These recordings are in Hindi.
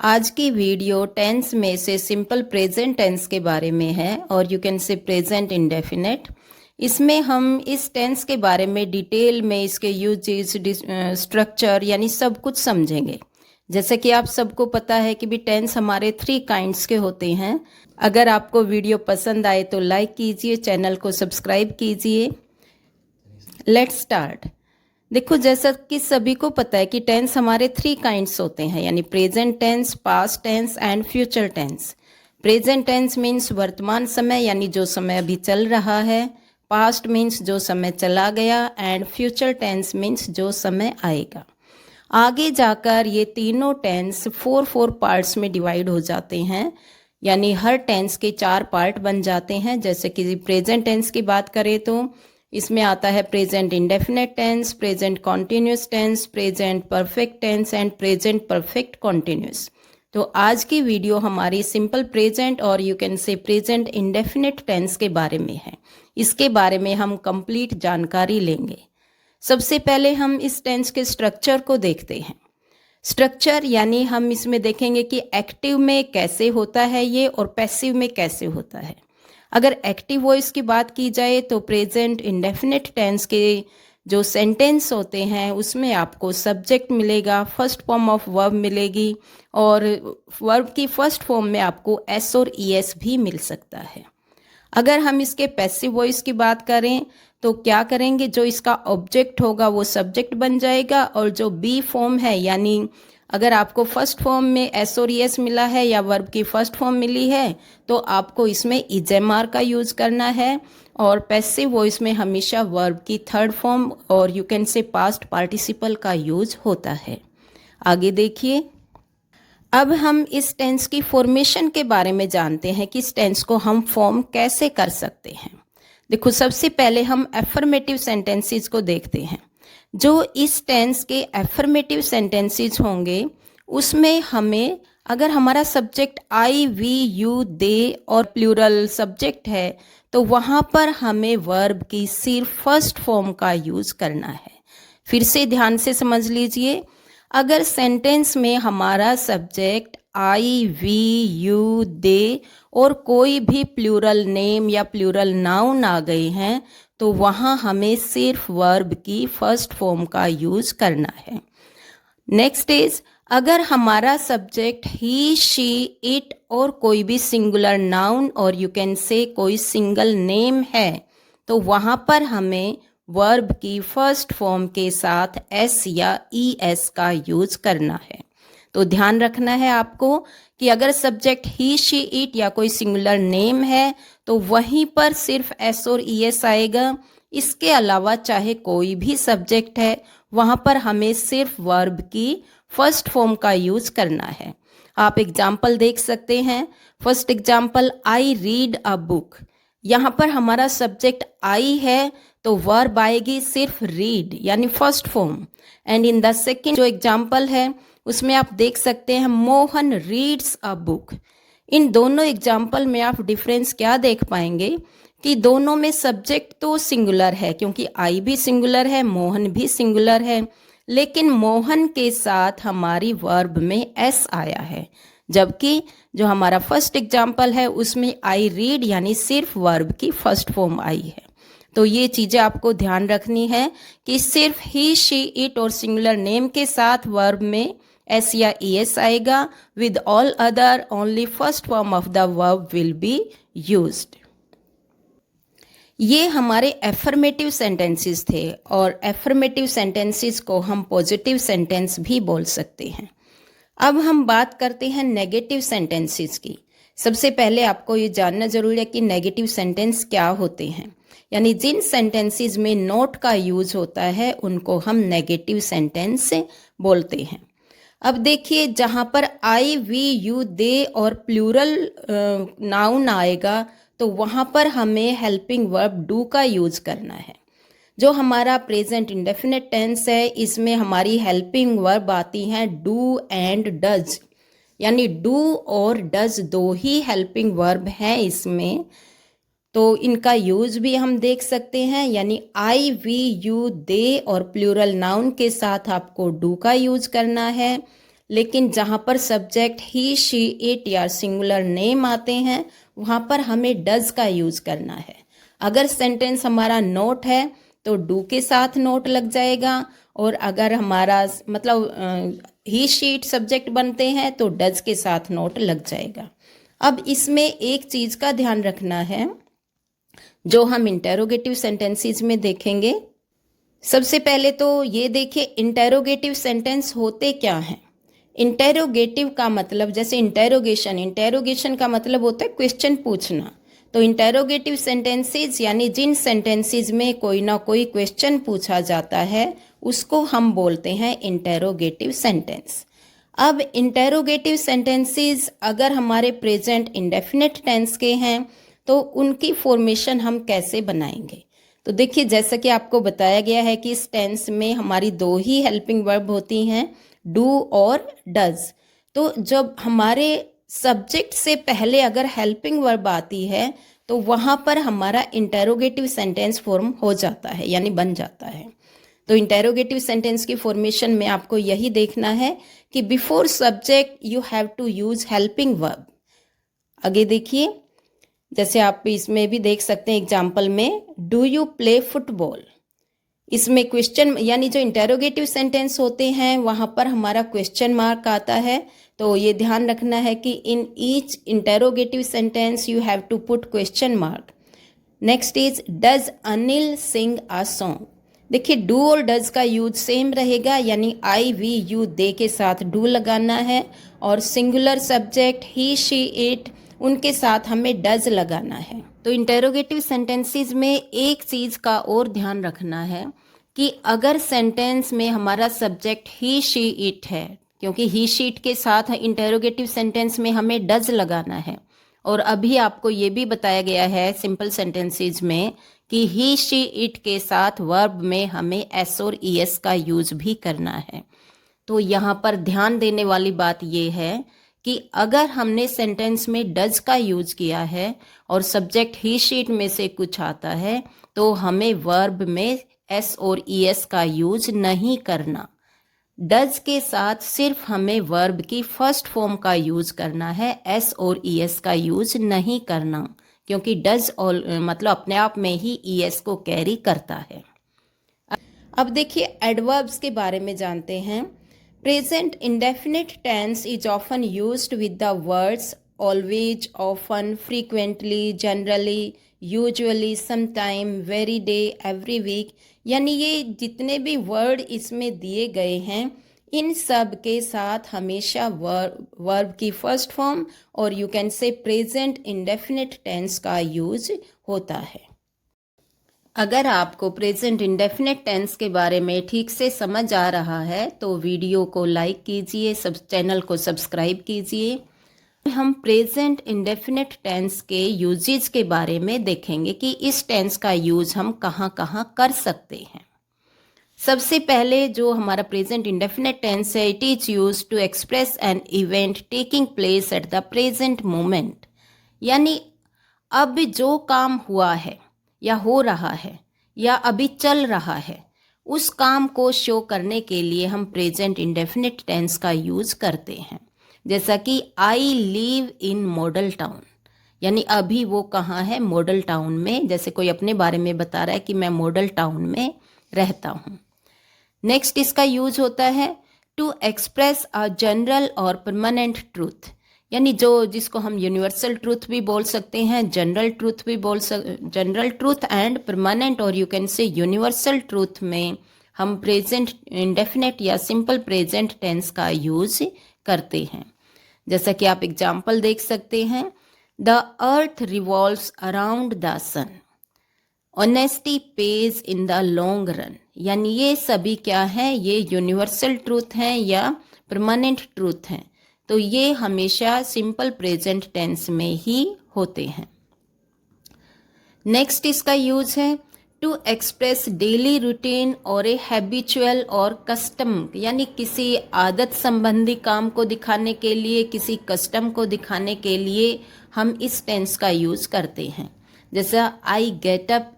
आज की वीडियो टेंस में से सिंपल प्रेजेंट टेंस के बारे में है और you can say present indefinite. इसमें हम इस टेंस के बारे में डिटेल में इसके यूजेस, स्ट्रक्चर यानी सब कुछ समझेंगे। जैसे कि आप सबको पता है कि भी टेंस हमारे 3 काइंड्स के होते हैं। अगर आपको वीडियो पसंद आए तो लाइक कीजिए, चैनल को सब्सक्राइब कीजिए। Let's start. देखो, जैसा कि सभी को पता है कि टेंस हमारे 3 काइंड्स होते हैं, यानी present tense, past tense and future tense. Present tense means वर्तमान समय, यानी जो समय अभी चल रहा है। पास्ट मीन्स जो समय चला गया एंड फ्यूचर टेंस मीन्स जो समय आएगा। आगे जाकर ये तीनों टेंस 4 पार्ट्स में डिवाइड हो जाते हैं, यानी हर टेंस के 4 पार्ट बन जाते हैं। जैसे कि प्रेजेंट टेंस की बात करें तो इसमें आता है present indefinite tense, present continuous tense, present perfect tense and present perfect continuous. तो आज की वीडियो हमारी सिंपल प्रेजेंट और you can say present indefinite tense के बारे में है। इसके बारे में हम कंप्लीट जानकारी लेंगे। सबसे पहले हम इस टेंस के स्ट्रक्चर को देखते हैं। स्ट्रक्चर यानी हम इसमें देखेंगे कि एक्टिव में कैसे होता है ये और पैसिव में कैसे होता है। अगर एक्टिव वॉइस की बात की जाए तो प्रेजेंट इंडेफिनिट टेंस के जो सेंटेंस होते हैं उसमें आपको सब्जेक्ट मिलेगा, फर्स्ट फॉर्म ऑफ वर्ब मिलेगी और वर्ब की फर्स्ट फॉर्म में आपको एस और ईएस भी मिल सकता है। अगर हम इसके पैसिव वॉइस की बात करें तो क्या करेंगे, जो इसका ऑब्जेक्ट होगा वो सब्जेक्ट बन जाएगा और जो बी फॉर्म है, यानी अगर आपको फर्स्ट फॉर्म में एस और एस मिला है या वर्ब की फर्स्ट फॉर्म मिली है तो आपको इसमें इजेमार का यूज करना है। और पैसिव वॉइस में हमेशा वर्ब की थर्ड फॉर्म और यू कैन से पास्ट पार्टिसिपल का यूज होता है। आगे देखिए, अब हम इस टेंस की फॉर्मेशन के बारे में जानते हैं कि इस टेंस को हम फॉर्म कैसे कर सकते हैं। देखो, सबसे पहले हम एफर्मेटिव सेंटेंसेस को देखते हैं। जो इस टेंस के एफर्मेटिव सेंटेंसेस होंगे उसमें हमें, अगर हमारा सब्जेक्ट आई, वी, यू, दे और प्लूरल सब्जेक्ट है तो वहाँ पर हमें वर्ब की सिर्फ फर्स्ट फॉर्म का यूज करना है। फिर से ध्यान से समझ लीजिए, अगर सेंटेंस में हमारा सब्जेक्ट आई, वी, यू, दे और कोई भी प्लूरल नेम या प्लूरल नाउन आ गए हैं तो वहाँ हमें सिर्फ वर्ब की फर्स्ट फॉर्म का यूज करना है। नेक्स्ट इज, अगर हमारा सब्जेक्ट ही, शी, इट और कोई भी सिंगुलर नाउन और यू कैन से कोई सिंगल नेम है तो वहाँ पर हमें वर्ब की फर्स्ट फॉर्म के साथ एस या ई एस का यूज करना है। तो ध्यान रखना है आपको कि अगर सब्जेक्ट ही, शी, इट या कोई सिंगुलर नेम है तो वहीं पर सिर्फ एस और ई एस आएगा। इसके अलावा चाहे कोई भी सब्जेक्ट है वहाँ पर हमें सिर्फ वर्ब की फर्स्ट फॉर्म का यूज करना है। आप एग्जाम्पल देख सकते हैं। First example, I read a book. यहाँ पर हमारा सब्जेक्ट आई है तो वर्ब आएगी सिर्फ रीड यानी first form. And in the second जो एग्जाम्पल है उसमें आप देख सकते हैं मोहन रीड्स अ बुक। इन दोनों एग्जाम्पल में आप डिफरेंस क्या देख पाएंगे कि दोनों में सब्जेक्ट तो सिंगुलर है, क्योंकि आई भी सिंगुलर है, मोहन भी सिंगुलर है, लेकिन मोहन के साथ हमारी वर्ब में एस आया है। जबकि जो हमारा फर्स्ट एग्जाम्पल है उसमें आई रीड यानी सिर्फ वर्ब की फर्स्ट फॉर्म आई है। तो ये चीज़ें आपको ध्यान रखनी है कि सिर्फ ही, शी, इट और सिंगुलर नेम के साथ वर्ब में एस या ई एस आएगा। With all other only first form of the verb will be used. ये हमारे एफर्मेटिव सेंटेंसेस थे और एफर्मेटिव सेंटेंसेस को हम पॉजिटिव सेंटेंस भी बोल सकते हैं। अब हम बात करते हैं नेगेटिव सेंटेंसेस की। सबसे पहले आपको ये जानना जरूरी है कि नेगेटिव सेंटेंस क्या होते हैं, यानी जिन सेंटेंसेस में नॉट का यूज होता है उनको हम नेगेटिव सेंटेंस बोलते हैं। अब देखिए, जहाँ पर आई, वी, यू, दे और प्लूरल नाउन आएगा तो वहाँ पर हमें हेल्पिंग वर्ब डू का यूज करना है। जो हमारा प्रेजेंट इंडेफिनेट टेंस है इसमें हमारी हेल्पिंग वर्ब आती हैं डू एंड डज, यानी डू और डज दो ही हेल्पिंग वर्ब हैं इसमें। तो इनका यूज भी हम देख सकते हैं, यानी आई, वी, यू, दे और प्लूरल नाउन के साथ आपको डू का यूज करना है। लेकिन जहाँ पर सब्जेक्ट ही, शी, इट या सिंगुलर नेम आते हैं वहाँ पर हमें डज का यूज़ करना है। अगर सेंटेंस हमारा नोट है तो डू के साथ नोट लग जाएगा, और अगर हमारा मतलब ही, शी, इट सब्जेक्ट बनते हैं तो डज के साथ नोट लग जाएगा। अब इसमें एक चीज़ का ध्यान रखना है जो हम इंटेरोगेटिव सेंटेंसेस में देखेंगे। सबसे पहले तो ये देखिए इंटेरोगेटिव सेंटेंस होते क्या हैं। इंटेरोगेटिव का मतलब, जैसे इंटेरोगेशन का मतलब होता है क्वेश्चन पूछना। तो इंटेरोगेटिव सेंटेंसेस यानी जिन सेंटेंसेस में कोई ना कोई क्वेश्चन पूछा जाता है उसको हम बोलते हैं इंटेरोगेटिव सेंटेंस। अब इंटेरोगेटिव सेंटेंसेस अगर हमारे प्रेजेंट इंडेफिनिट टेंस के हैं तो उनकी फॉर्मेशन हम कैसे बनाएंगे। तो देखिए, जैसा कि आपको बताया गया है कि इस टेंस में हमारी दो ही हेल्पिंग वर्ब होती हैं, डू और डज। तो जब हमारे सब्जेक्ट से पहले अगर हेल्पिंग वर्ब आती है तो वहाँ पर हमारा इंटेरोगेटिव सेंटेंस फॉर्म हो जाता है, यानी बन जाता है। तो इंटेरोगेटिव सेंटेंस की फॉर्मेशन में आपको यही देखना है कि before subject you have to use helping verb. आगे देखिए, जैसे आप इसमें भी देख सकते हैं एग्जाम्पल में, डू यू प्ले फुटबॉल। इसमें क्वेश्चन, यानी जो इंटेरोगेटिव सेंटेंस होते हैं वहाँ पर हमारा क्वेश्चन मार्क आता है। तो ये ध्यान रखना है कि in each interrogative sentence you have to put question mark. Next is, does Anil sing a song. देखिए, डू और डज का यूज सेम रहेगा, यानी आई, वी, यू, दे के साथ डू लगाना है, और singular subject he, she, it, उनके साथ हमें डज लगाना है। तो इंटेरोगेटिव सेंटेंसेस में एक चीज़ का और ध्यान रखना है कि अगर सेंटेंस में हमारा सब्जेक्ट ही, शी, इट है, क्योंकि ही, शी, इट के साथ इंटेरोगेटिव सेंटेंस में हमें डज लगाना है, और अभी आपको ये भी बताया गया है सिंपल सेंटेंसेस में कि ही, शी, इट के साथ वर्ब में हमें एस और ई एस का यूज भी करना है। तो यहाँ पर ध्यान देने वाली बात ये है कि अगर हमने सेंटेंस में डज का यूज किया है और सब्जेक्ट ही, शी, इट में से कुछ आता है तो हमें वर्ब में एस और ई एस का यूज नहीं करना। डज के साथ सिर्फ हमें वर्ब की फर्स्ट फॉर्म का यूज करना है, एस और ई एस का यूज नहीं करना, क्योंकि डज मतलब अपने आप में ही ई एस को कैरी करता है। अब देखिए एडवर्ब्स के बारे में जानते हैं। Present indefinite tense is often used with the words always, often, frequently, generally, usually, sometime, very day, every week, यानी ये जितने भी वर्ड इसमें दिए गए हैं इन सब के साथ हमेशा वर्ब की फर्स्ट फॉर्म और you can say present indefinite tense का यूज होता है। अगर आपको प्रेजेंट इंडेफिनिट टेंस के बारे में ठीक से समझ आ रहा है तो वीडियो को लाइक कीजिए, चैनल को सब्सक्राइब कीजिए। हम प्रेजेंट इंडेफिनिट टेंस के यूजेस के बारे में देखेंगे कि इस टेंस का यूज हम कहाँ कहाँ कर सकते हैं। सबसे पहले जो हमारा प्रेजेंट इंडेफिनिट टेंस है, it is use to express an event taking place at the present moment, यानी अब जो काम हुआ है या हो रहा है या अभी चल रहा है उस काम को शो करने के लिए हम प्रेजेंट इंडेफिनिट टेंस का यूज करते हैं। जैसा कि I live in model town, यानी अभी वो कहाँ है, मॉडल टाउन में। जैसे कोई अपने बारे में बता रहा है कि मैं मॉडल टाउन में रहता हूँ। नेक्स्ट इसका यूज होता है टू एक्सप्रेस अ जनरल और परमानेंट ट्रूथ, यानी जिसको हम यूनिवर्सल ट्रूथ भी बोल सकते हैं, जनरल ट्रूथ भी जनरल ट्रूथ एंड परमानेंट, और you can say universal truth में हम प्रेजेंट इंडेफिनिट या सिंपल प्रेजेंट टेंस का यूज करते हैं। जैसा कि आप एग्जाम्पल देख सकते हैं, the earth revolves around the sun, honesty pays in the long run, यानी ये सभी क्या है, ये यूनिवर्सल ट्रूथ हैं या परमानेंट ट्रूथ हैं। तो ये हमेशा सिंपल प्रेजेंट टेंस में ही होते हैं। नेक्स्ट इसका यूज है टू एक्सप्रेस डेली रूटीन और ए हैबिचुअल और कस्टम, यानी किसी आदत संबंधी काम को दिखाने के लिए, किसी कस्टम को दिखाने के लिए हम इस टेंस का यूज करते हैं। जैसा I get up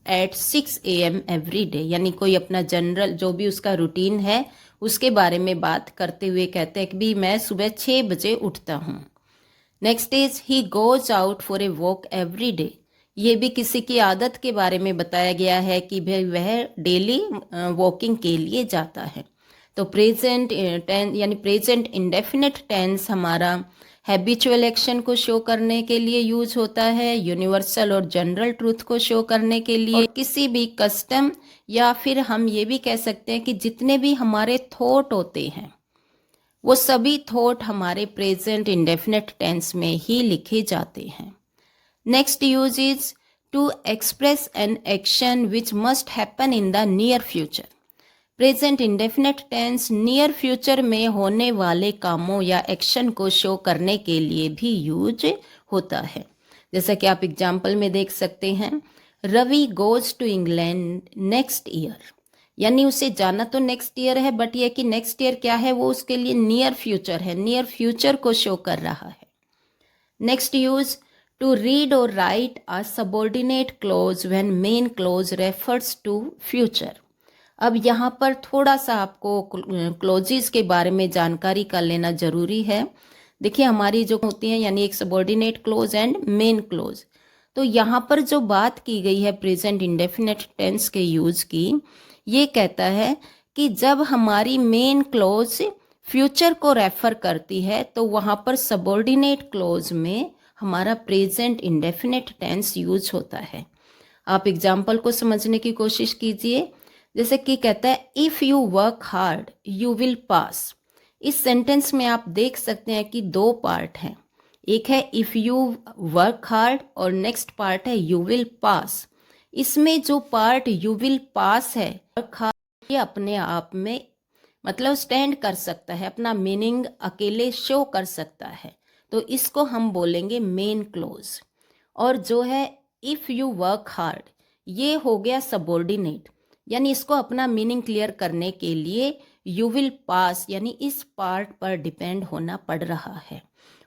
at 6 AM every day, यानी कोई अपना जनरल जो भी उसका रूटीन है उसके बारे में बात करते हुए कहते हैं कि भी मैं सुबह 6 बजे उठता हूँ। Next is he goes out for a walk every day. ये भी किसी की आदत के बारे में बताया गया है कि भाई वह डेली वॉकिंग के लिए जाता है। तो प्रेजेंट टेंस यानी प्रेजेंट इंडेफिनिट टेंस हमारा हैबिचुअल एक्शन को शो करने के लिए यूज होता है, यूनिवर्सल और जनरल ट्रूथ को शो करने के लिए, और किसी भी कस्टम या फिर हम ये भी कह सकते हैं कि जितने भी हमारे थॉट होते हैं वो सभी थॉट हमारे प्रेजेंट इंडेफिनिट टेंस में ही लिखे जाते हैं। Next use is to express an action which must happen in the near future. Present indefinite tense near future में होने वाले कामों या एक्शन को शो करने के लिए भी यूज होता है। जैसा कि आप एग्जाम्पल में देख सकते हैं, Ravi goes to England next year, यानी उसे जाना तो नेक्स्ट ईयर है, बट ये कि नेक्स्ट ईयर क्या है, वो उसके लिए नियर फ्यूचर है, नियर फ्यूचर को शो कर रहा है। नेक्स्ट यूज टू रीड और write a subordinate clause when main clause refers to future. अब यहाँ पर थोड़ा सा आपको क्लोजेस के बारे में जानकारी कर लेना जरूरी है। देखिए हमारी जो होती हैं यानी एक subordinate close and main close, तो यहाँ पर जो बात की गई है प्रेजेंट इंडेफिनिट टेंस के यूज की, ये कहता है कि जब हमारी मेन क्लोज फ्यूचर को रेफर करती है तो वहाँ पर सबऑर्डिनेट क्लोज में हमारा प्रेजेंट इंडेफिनिट टेंस यूज होता है। आप एग्जाम्पल को समझने की कोशिश कीजिए। जैसे कि कहता है if you work hard you will pass. इस सेंटेंस में आप देख सकते हैं कि दो पार्ट हैं, एक है इफ़ यू वर्क हार्ड और नेक्स्ट पार्ट है यू विल पास। इसमें जो पार्ट यू विल पास है, वर्क हार्ड, ये अपने आप में मतलब स्टैंड कर सकता है, अपना मीनिंग अकेले शो कर सकता है, तो इसको हम बोलेंगे मेन क्लोज। और जो है इफ़ यू वर्क हार्ड, ये हो गया सबऑर्डिनेट, यानी इसको अपना मीनिंग क्लियर करने के लिए यू विल पास यानी इस पार्ट पर डिपेंड होना पड़ रहा है।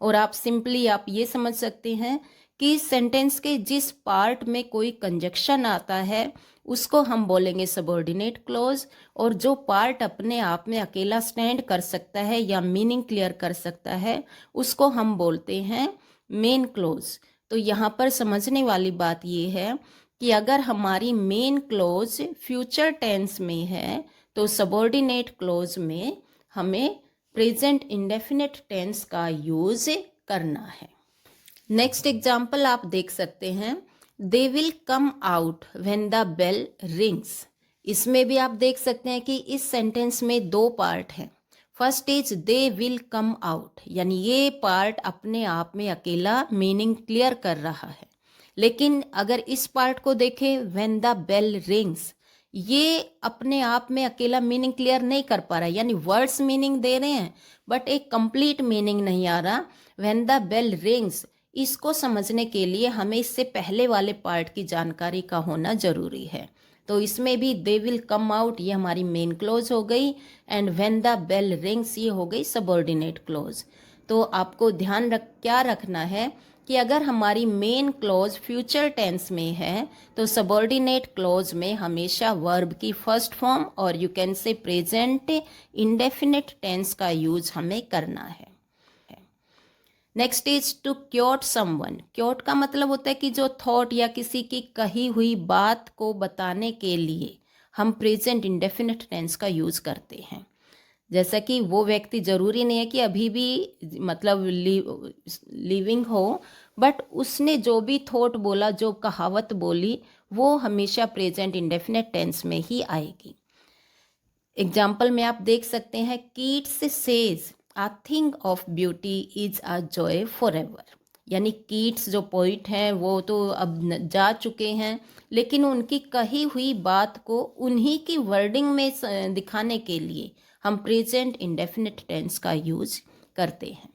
और आप सिंपली आप ये समझ सकते हैं कि इस सेंटेंस के जिस पार्ट में कोई कंजक्शन आता है उसको हम बोलेंगे सबऑर्डिनेट क्लोज, और जो पार्ट अपने आप में अकेला स्टैंड कर सकता है या मीनिंग क्लियर कर सकता है उसको हम बोलते हैं मेन क्लोज। तो यहाँ पर समझने वाली बात ये है कि अगर हमारी मेन क्लोज फ्यूचर टेंस में है तो सबऑर्डिनेट क्लोज में हमें प्रेजेंट इंडेफिनिट टेंस का यूज करना है। नेक्स्ट एग्जाम्पल आप देख सकते हैं, they will come out when the bell rings. इसमें भी आप देख सकते हैं कि इस सेंटेंस में दो पार्ट हैं। First is they will come out, यानी ये पार्ट अपने आप में अकेला मीनिंग क्लियर कर रहा है। लेकिन अगर इस पार्ट को देखें व्हेन द बेल रिंग्स, ये अपने आप में अकेला मीनिंग क्लियर नहीं कर पा रहा, यानी वर्ड्स मीनिंग दे रहे हैं बट एक कंप्लीट मीनिंग नहीं आ रहा। व्हेन द बेल रिंग्स, इसको समझने के लिए हमें इससे पहले वाले पार्ट की जानकारी का होना जरूरी है। तो इसमें भी दे विल कम आउट ये हमारी मेन क्लोज हो गई, and when the bell rings ये हो गई सबऑर्डिनेट क्लोज। तो आपको ध्यान क्या रखना है कि अगर हमारी मेन क्लोज फ्यूचर टेंस में है तो सबऑर्डिनेट क्लोज में हमेशा वर्ब की फर्स्ट फॉर्म और you can say present indefinite tense का यूज हमें करना है। Next is to quote someone. Quote का मतलब होता है कि जो थॉट या किसी की कही हुई बात को बताने के लिए हम प्रेजेंट इंडेफिनिट टेंस का यूज करते हैं। जैसा कि वो व्यक्ति जरूरी नहीं है कि अभी भी मतलब लिविंग हो, बट उसने जो भी थॉट बोला, जो कहावत बोली, वो हमेशा प्रेजेंट इंडेफिनिट टेंस में ही आएगी। एग्जाम्पल में आप देख सकते हैं, Keats says a thing of beauty is a joy for ever. यानी कीट्स जो पोइट हैं वो तो अब जा चुके हैं, लेकिन उनकी कही हुई बात को उन्हीं की वर्डिंग में दिखाने के लिए हम प्रेजेंट इंडेफिनिट टेंस का यूज करते हैं।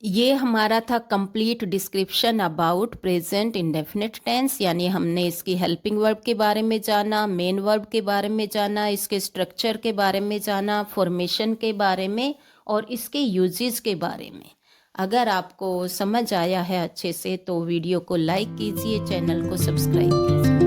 ये हमारा था complete description about present indefinite tense, यानी हमने इसकी हेल्पिंग वर्ब के बारे में जाना, मेन वर्ब के बारे में जाना, इसके स्ट्रक्चर के बारे में जाना, फॉर्मेशन के बारे में और इसके यूजेस के बारे में। अगर आपको समझ आया है अच्छे से तो वीडियो को लाइक कीजिए, चैनल को सब्सक्राइब कीजिए।